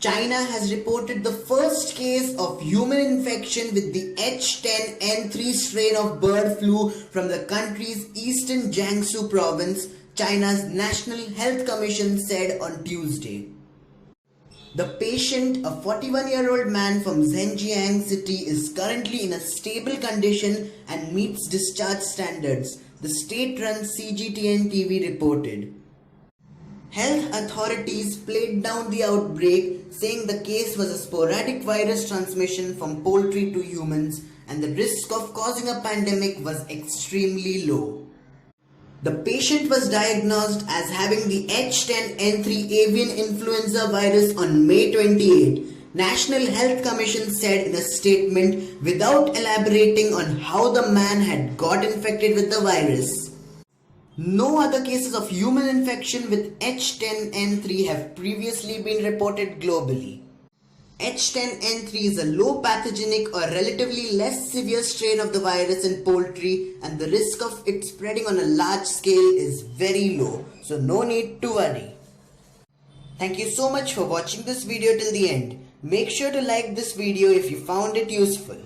China has reported the first case of human infection with the H10N3 strain of bird flu from the country's eastern Jiangsu province, China's National Health Commission said on Tuesday. The patient, a 41-year-old man from Zhenjiang city, is currently in a stable condition and meets discharge standards, the state-run CGTN TV reported. Health authorities played down the outbreak, saying the case was a sporadic virus transmission from poultry to humans and the risk of causing a pandemic was extremely low. The patient was diagnosed as having the H10N3 avian influenza virus on May 28, National Health Commission said in a statement without elaborating on how the man had got infected with the virus. No other cases of human infection with H10N3 have previously been reported globally. H10N3 is a low pathogenic or relatively less severe strain of the virus in poultry, and the risk of it spreading on a large scale is very low, so no need to worry. Thank you so much for watching this video till the end. Make sure to like this video if you found it useful.